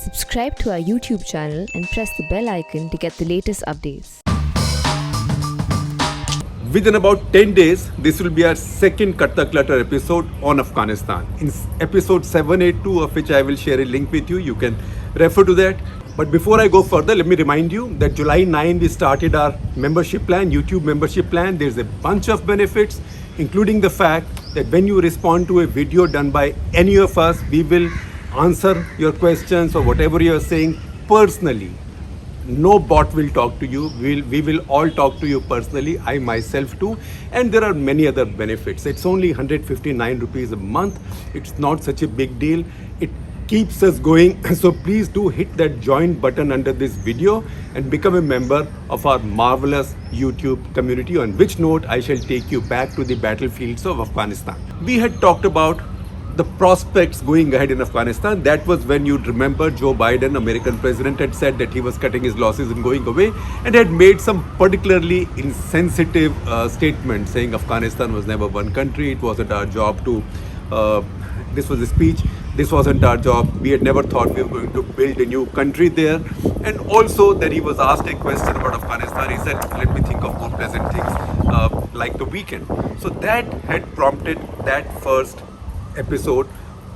Subscribe to our YouTube channel and press the bell icon to get the latest updates. Within about 10 days, this will be our second Cut the Clutter episode on Afghanistan. In episode 782, of which I will share a link with you, you can refer to that. But before I go further, let me remind you that July 9, we started our membership plan, YouTube membership plan. There's a bunch of benefits, including the fact that when you respond to a video done by any of us, we will answer your questions or whatever you are saying personally. No bot will talk to you. We will all talk to you personally, I myself too. And there are many other benefits. It's only 159 rupees a month. It's not such a big deal. It keeps us going. So please do hit that join button under this video and become a member of our marvelous YouTube community, on which note I shall take you back to the battlefields of Afghanistan. We had talked about the prospects going ahead in Afghanistan. That was when you'd remember Joe Biden, American president, had said that he was cutting his losses and going away, and had made some particularly insensitive statements saying Afghanistan was never one country, it wasn't our job to, this was a speech, this wasn't our job, we had never thought we were going to build a new country there. And also that he was asked a question about Afghanistan, he said, let me think of more pleasant things, like the weekend. So that had prompted that first episode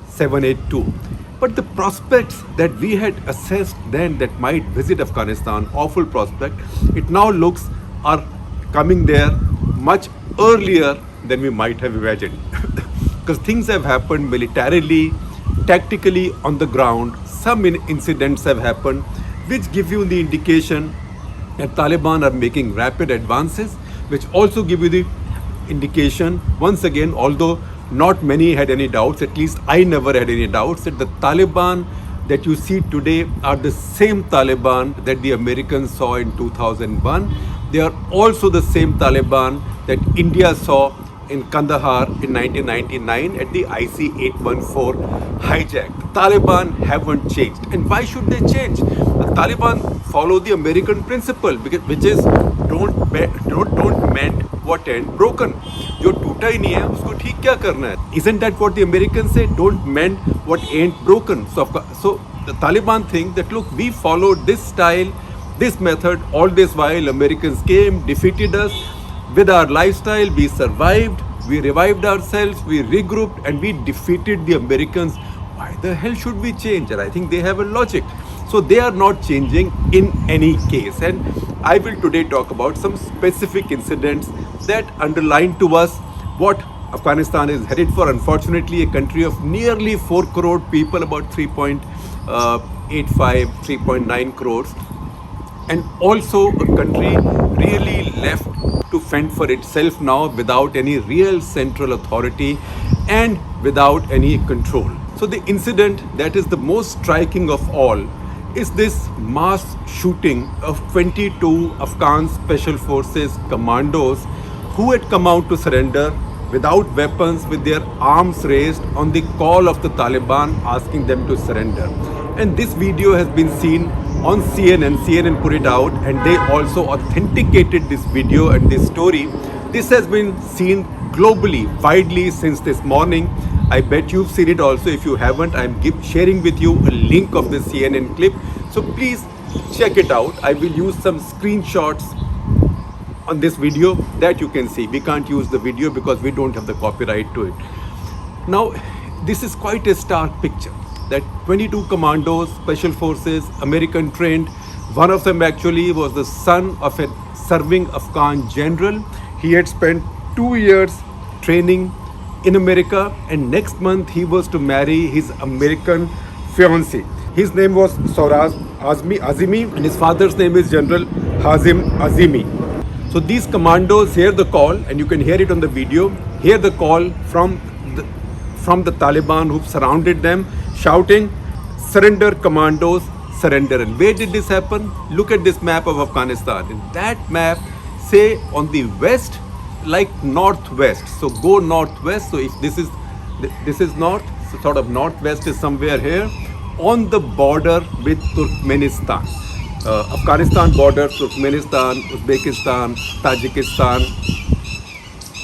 782. But the prospects that we had assessed then that might visit Afghanistan, awful prospect, it now looks are coming there much earlier than we might have imagined. Because things have happened militarily, tactically on the ground. Some incidents have happened which give you the indication that Taliban are making rapid advances, which also give you the indication, once again, although not many had any doubts, at least I never had any doubts, that the Taliban that you see today are the same Taliban that the Americans saw in 2001. They are also the same Taliban that India saw in Kandahar in 1999 at the IC-814 hijack. The Taliban haven't changed. And why should they change? The Taliban follow the American principle, which is don't mend what ain't broken. जो टूटा ही नहीं है उसको ठीक क्या करना है? Isn't that what the Americans say? Don't mend what ain't broken. So the Taliban think that look, we followed this style, this method all this while Americans came, defeated us. With our lifestyle, we survived, we revived ourselves, we regrouped, and we defeated the Americans. Why the hell should we change? And I think they have a logic. So they are not changing in any case. And I will today talk about some specific incidents that underline to us what Afghanistan is headed for. Unfortunately, a country of nearly 4 crore people, about 3.85, 3.9 crores. And also a country really left to fend for itself now without any real central authority and without any control. So the incident that is the most striking of all is this mass shooting of 22 Afghan Special Forces Commandos who had come out to surrender without weapons, with their arms raised on the call of the Taliban asking them to surrender. And this video has been seen on CNN. CNN put it out and they also authenticated this video and this story. This has been seen globally, widely since this morning. I bet you've seen it also. If you haven't, I'm sharing with you a link of the CNN clip. So please check it out. I will use some screenshots on this video that you can see. We can't use the video because we don't have the copyright to it. Now, this is quite a stark picture. That 22 commandos, special forces, American trained. One of them actually was the son of a serving Afghan general. He had spent 2 years training in America, and next month he was to marry his American fiancée. His name was Soraz Azimi and his father's name is General Hazim Azimi. So these commandos hear the call, and you can hear it on the video, hear the call from the Taliban who've surrounded them, shouting, surrender commandos, surrender. And where did this happen? Look at this map of Afghanistan. In that map, say on the west, like northwest. So go northwest. So if this is north, so sort of northwest is somewhere here on the border with Turkmenistan. Afghanistan border, Turkmenistan, Uzbekistan, Tajikistan,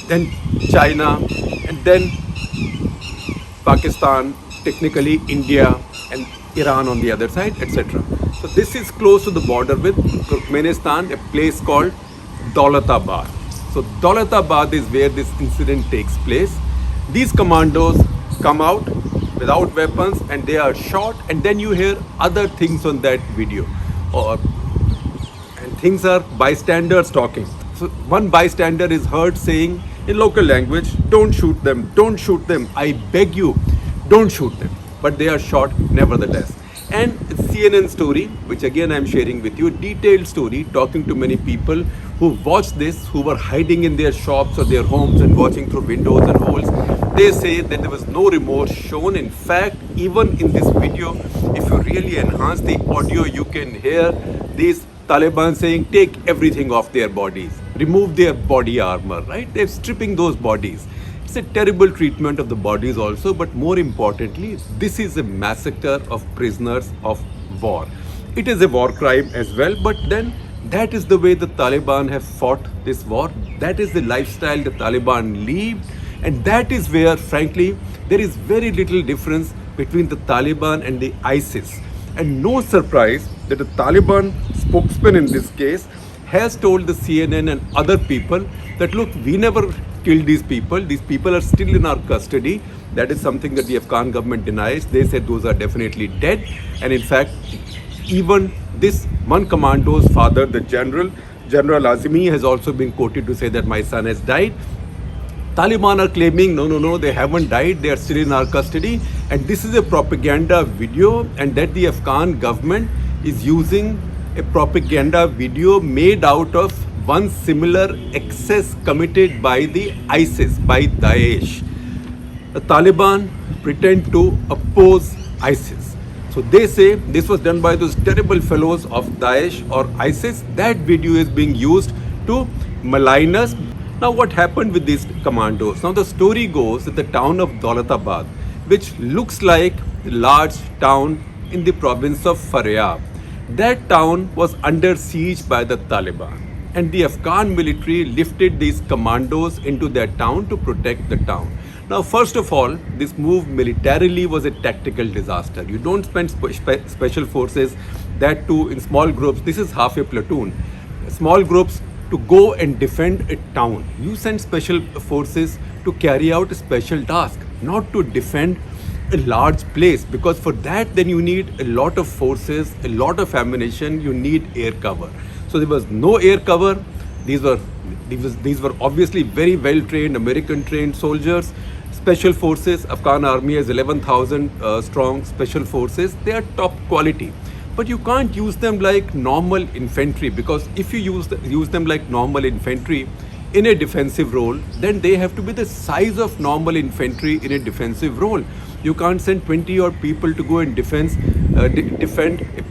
then China, and then Pakistan, technically India, and Iran on the other side, etc. So this is close to the border with Turkmenistan, a place called Daulatabad. So Daulatabad is where this incident takes place. These commandos come out without weapons and they are shot, and then you hear other things on that video, and things are bystanders talking. So one bystander is heard saying in local language, "Don't shoot them, don't shoot them, I beg you, don't shoot them." But they are shot nevertheless. And CNN story, which again I'm sharing with you, detailed story, talking to many people who watched this, who were hiding in their shops or their homes and watching through windows and holes. They say that there was no remorse shown. In fact, even in this video, if you really enhance the audio, you can hear these Taliban saying, take everything off their bodies, remove their body armor, right? They're stripping those bodies. It's a terrible treatment of the bodies also, but more importantly, this is a massacre of prisoners of war. It is a war crime as well, but then that is the way the Taliban have fought this war. That is the lifestyle the Taliban lived, and that is where, frankly, there is very little difference between the Taliban and the ISIS. And no surprise that the Taliban spokesman in this case has told the CNN and other people that, look, we never killed these people are still in our custody. That is something that the Afghan government denies. They said those are definitely dead. And in fact, even this one commando's father, the General Azimi, has also been quoted to say that my son has died. Taliban are claiming, no, they haven't died, they are still in our custody. And this is a propaganda video, and that the Afghan government is using a propaganda video made out of one similar excess committed by the ISIS, by Daesh. The Taliban pretend to oppose ISIS. So they say this was done by those terrible fellows of Daesh or ISIS. That video is being used to malign us. Now what happened with these commandos? Now the story goes that the town of Daulatabad, which looks like a large town in the province of Faryab, that town was under siege by the Taliban. And the Afghan military lifted these commandos into that town to protect the town. Now, first of all, this move militarily was a tactical disaster. You don't spend special forces, that too in small groups. This is half a platoon. Small groups to go and defend a town. You send special forces to carry out a special task, not to defend a large place, because for that then you need a lot of forces, a lot of ammunition, you need air cover. So there was no air cover. These were obviously very well trained, American trained soldiers. Special forces, Afghan army has 11,000 strong special forces. They are top quality. But you can't use them like normal infantry, because if you use them like normal infantry in a defensive role, then they have to be the size of normal infantry in a defensive role. You can't send 20 odd people to go and defend a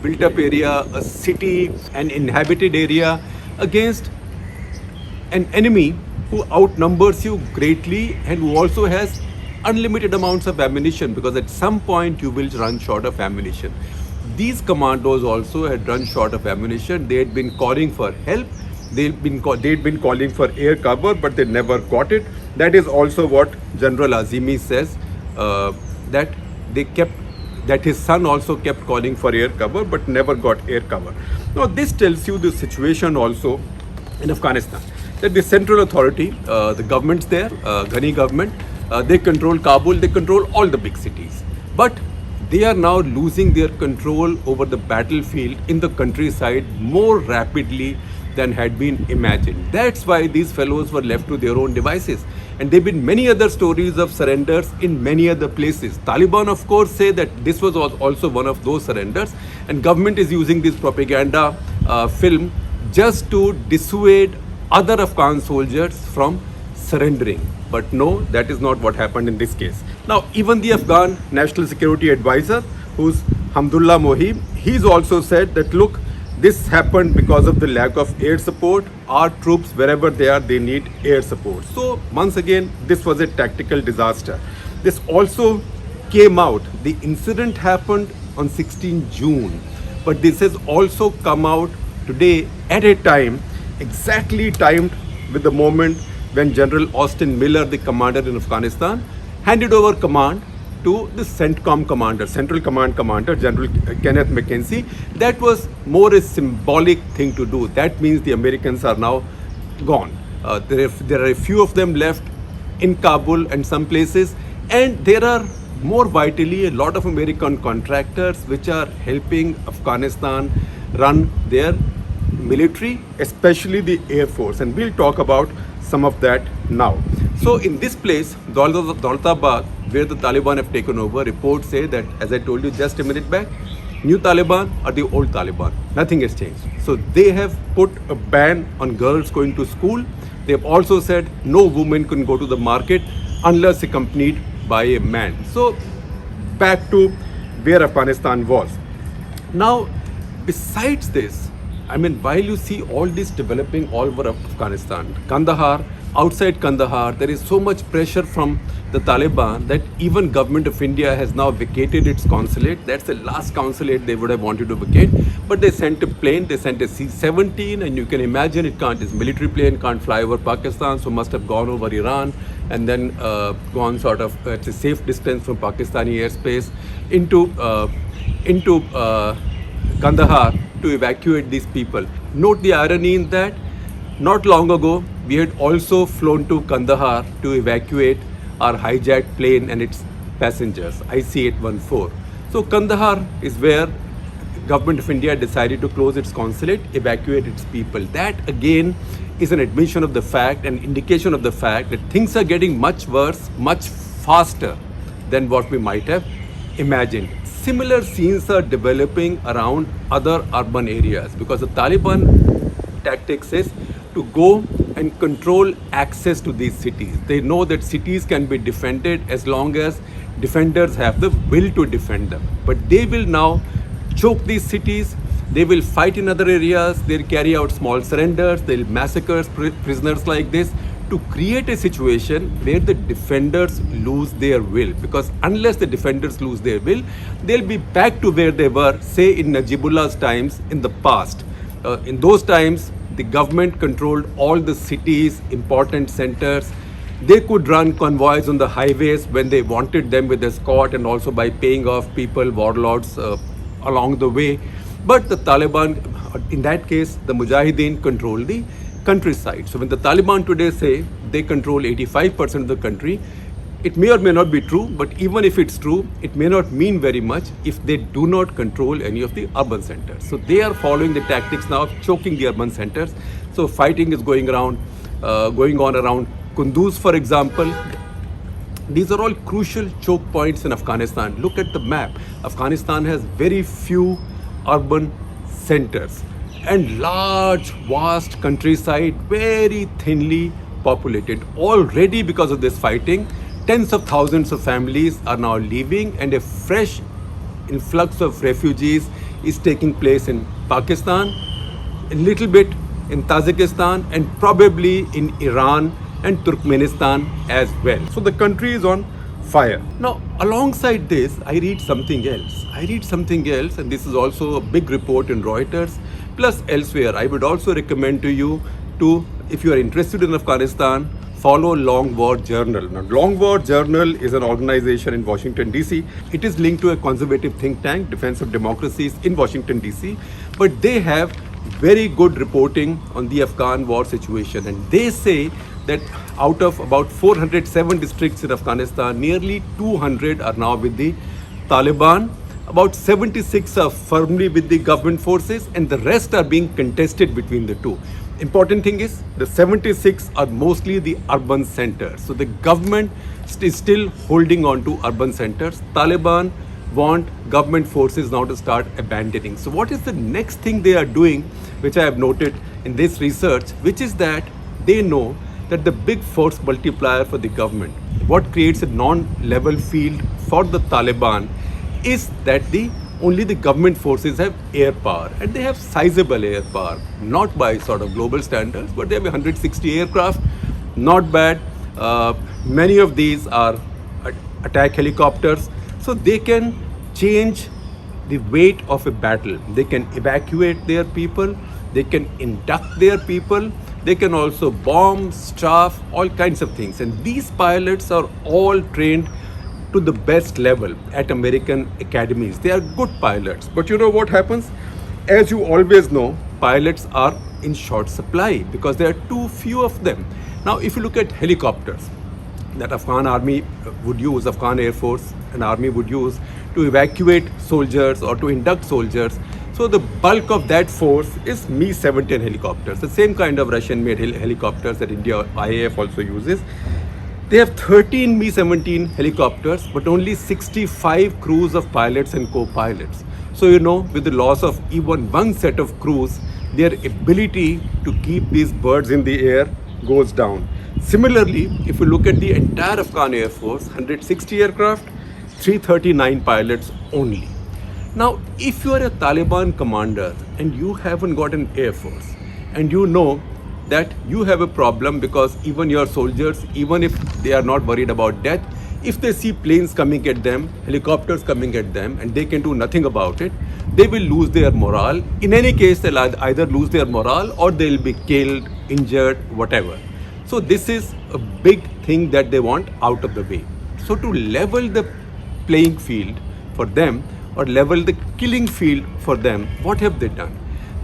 built-up area, a city, an inhabited area against an enemy who outnumbers you greatly and who also has unlimited amounts of ammunition, because at some point you will run short of ammunition. These commandos also had run short of ammunition. They had been calling for help. They'd been calling for air cover, but they never got it. That is also what General Azimi says, that his son also kept calling for air cover, but never got air cover. Now this tells you the situation also in Afghanistan, that the central authority, the governments there, Ghani government, they control Kabul, they control all the big cities. But they are now losing their control over the battlefield in the countryside more rapidly than had been imagined. That's why these fellows were left to their own devices. And there have been many other stories of surrenders in many other places. Taliban, of course, say that this was also one of those surrenders, and government is using this propaganda film just to dissuade other Afghan soldiers from surrendering. But no, that is not what happened in this case. Now, even the Afghan National Security Advisor, who's Hamdullah Mohib, he's also said that, look, this happened because of the lack of air support. Our troops, wherever they are, they need air support. So once again, this was a tactical disaster. This also came out. The incident happened on 16 June, but this has also come out today at a time exactly timed with the moment when General Austin Miller, the commander in Afghanistan, handed over command to the CENTCOM commander, Central Command Commander, General Kenneth McKenzie. That was more a symbolic thing to do. That means the Americans are now gone. There are a few of them left in Kabul and some places, and there are more vitally a lot of American contractors which are helping Afghanistan run their military, especially the Air Force, and we'll talk about some of that now. So in this place, Daulatabad, where the Taliban have taken over, reports say that, as I told you just a minute back, new Taliban or the old Taliban, nothing has changed. So they have put a ban on girls going to school. They have also said no woman can go to the market unless accompanied by a man. So back to where Afghanistan was. Now, besides this, I mean, while you see all this developing all over Afghanistan, Kandahar, outside Kandahar, there is so much pressure from the Taliban that even government of India has now vacated its consulate. That's the last consulate they would have wanted to vacate. But they sent a plane, they sent a C-17, and you can imagine this military plane can't fly over Pakistan, so must have gone over Iran and then gone sort of at a safe distance from Pakistani airspace into Kandahar to evacuate these people. Note the irony in that. Not long ago, we had also flown to Kandahar to evacuate our hijacked plane and its passengers, IC-814. So Kandahar is where government of India decided to close its consulate, evacuate its people. That again is an admission of the fact, an indication of the fact that things are getting much worse, much faster than what we might have imagined. Similar scenes are developing around other urban areas because the Taliban tactics is to go and control access to these cities. They know that cities can be defended as long as defenders have the will to defend them. But they will now choke these cities, they will fight in other areas, they'll carry out small surrenders, they'll massacre prisoners like this to create a situation where the defenders lose their will. Because unless the defenders lose their will, they'll be back to where they were, say in Najibullah's times in the past. In those times, the government controlled all the cities, important centers. They could run convoys on the highways when they wanted them with escort and also by paying off people, warlords along the way. But the Taliban, in that case, the Mujahideen controlled the countryside. So when the Taliban today say they control 85% of the country, it may or may not be true, but even if it's true, it may not mean very much if they do not control any of the urban centers. So they are following the tactics now of choking the urban centers. So fighting is going on around Kunduz, for example. These are all crucial choke points in Afghanistan. Look at the map. Afghanistan has very few urban centers and large, vast countryside, very thinly populated. Already because of this fighting, tens of thousands of families are now leaving and a fresh influx of refugees is taking place in Pakistan, a little bit in Tajikistan, and probably in Iran and Turkmenistan as well. So the country is on fire. Now, alongside this, I read something else, and this is also a big report in Reuters, plus elsewhere. I would also recommend to you to, if you are interested in Afghanistan, follow Long War Journal. Now, Long War Journal is an organization in Washington, D.C. It is linked to a conservative think tank, Defense of Democracies in Washington, D.C. But they have very good reporting on the Afghan war situation. And they say that out of about 407 districts in Afghanistan, nearly 200 are now with the Taliban. About 76 are firmly with the government forces, and the rest are being contested between the two. Important thing is the 76 are mostly the urban centers. So the government is still holding on to urban centers. Taliban want government forces now to start abandoning. So what is the next thing they are doing, which I have noted in this research, which is that they know that the big force multiplier for the government, what creates a non-level field for the Taliban, is that only the government forces have air power, and they have sizable air power, not by sort of global standards, but they have 160 aircraft, not bad. Many of these are attack helicopters, so they can change the weight of a battle. They can evacuate their people, they can induct their people, they can also bomb, strafe, all kinds of things. And these pilots are all trained to the best level at American academies. They are good pilots. But you know what happens? As you always know, pilots are in short supply because there are too few of them. Now, if you look at helicopters that Afghan army would use, Afghan Air Force and army would use to evacuate soldiers or to induct soldiers, so the bulk of that force is Mi-17 helicopters, the same kind of Russian-made helicopters that India IAF also uses. They have 13 Mi-17 helicopters, but only 65 crews of pilots and co-pilots. So you know, with the loss of even one set of crews, their ability to keep these birds in the air goes down. Similarly, if you look at the entire Afghan Air Force, 160 aircraft, 339 pilots only. Now, if you are a Taliban commander and you haven't got an air force, and you know that you have a problem because even your soldiers, even if they are not worried about death, if they see planes coming at them, helicopters coming at them, and they can do nothing about it, they will lose their morale. In any case, they'll either lose their morale or they'll be killed, injured, whatever. So this is a big thing that they want out of the way. So to level the playing field for them, or level the killing field for them, what have they done?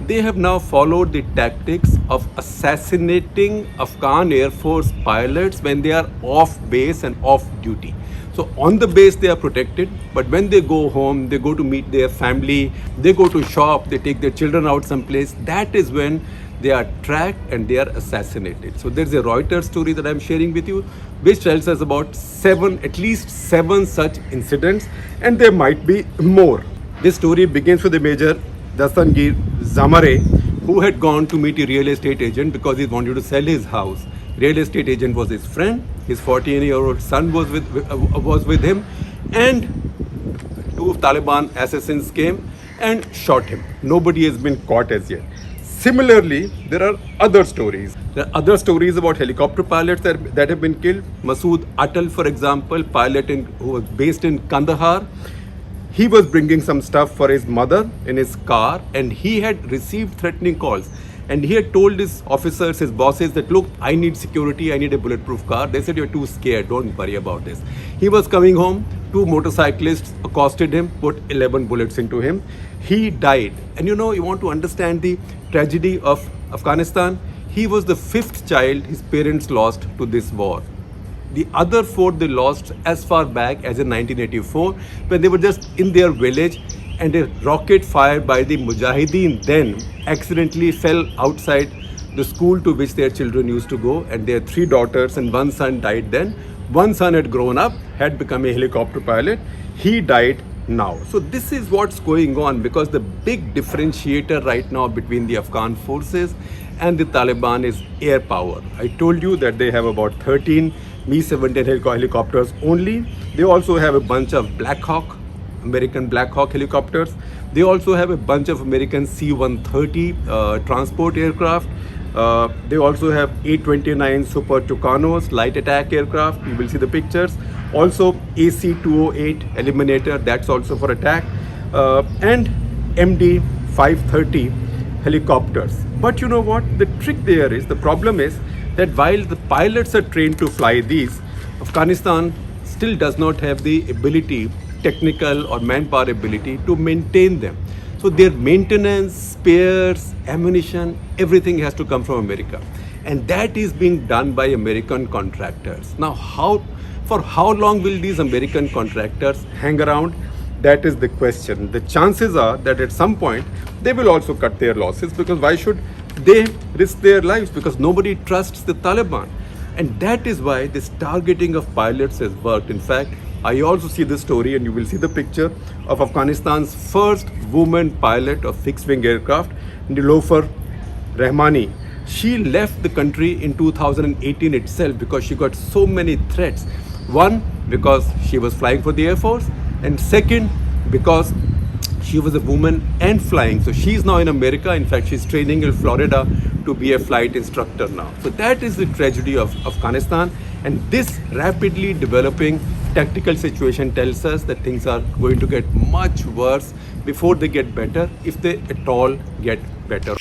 They have now followed the tactics of assassinating Afghan Air Force pilots when they are off base and off duty. So on the base they are protected, but when they go home, they go to meet their family, they go to shop, they take their children out someplace, that is when they are tracked and they are assassinated. So there's a Reuters story that I'm sharing with you, which tells us about at least seven such incidents, and there might be more. This story begins with the Major Dastangir Zamare, who had gone to meet a real estate agent because he wanted to sell his house. Real estate agent was his friend. His 14-year-old son was with him, and two Taliban assassins came and shot him. Nobody has been caught as yet. Similarly, there are other stories. There are other stories about helicopter pilots that have been killed. Masood Atal, for example, pilot who was based in Kandahar. He was bringing some stuff for his mother in his car, and he had received threatening calls. And he had told his officers, his bosses, that look, I need security, I need a bulletproof car. They said, you're too scared, don't worry about this. He was coming home, two motorcyclists accosted him, put 11 bullets into him. He died. And you know, you want to understand the tragedy of Afghanistan? He was the fifth child his parents lost to this war. The other four they lost as far back as in 1984, when they were just in their village, and a rocket fired by the Mujahideen then accidentally fell outside the school to which their children used to go, and their three daughters and one son died then. One son had grown up, had become a helicopter pilot. He died now. So this is what's going on, because the big differentiator right now between the Afghan forces and the Taliban is air power. I told you that they have about 13 Mi-17 helicopters only. They also have a bunch of Black Hawk, American Black Hawk helicopters. They also have a bunch of American C-130 transport aircraft. They also have A-29 Super Tucanos light attack aircraft. You will see the pictures. Also AC-208 Eliminator, that's also for attack. And MD-530 helicopters. But you know what? The trick there is, the problem is that while the pilots are trained to fly these, Afghanistan still does not have the ability, technical or manpower ability, to maintain them. So their maintenance, spares, ammunition, everything has to come from America. And that is being done by American contractors. Now, for how long will these American contractors hang around? That is the question. The chances are that at some point they will also cut their losses, because why should they risk their lives? Because nobody trusts the Taliban. And that is why this targeting of pilots has worked. In fact, I also see the story, and you will see the picture of Afghanistan's first woman pilot of fixed-wing aircraft, Nilofer Rahmani. She left the country in 2018 itself because she got so many threats. One, because she was flying for the Air Force, and second, because she was a woman and flying. So she's now in America. In fact, she's training in Florida to be a flight instructor now. So that is the tragedy of Afghanistan. And this rapidly developing tactical situation tells us that things are going to get much worse before they get better, if they at all get better.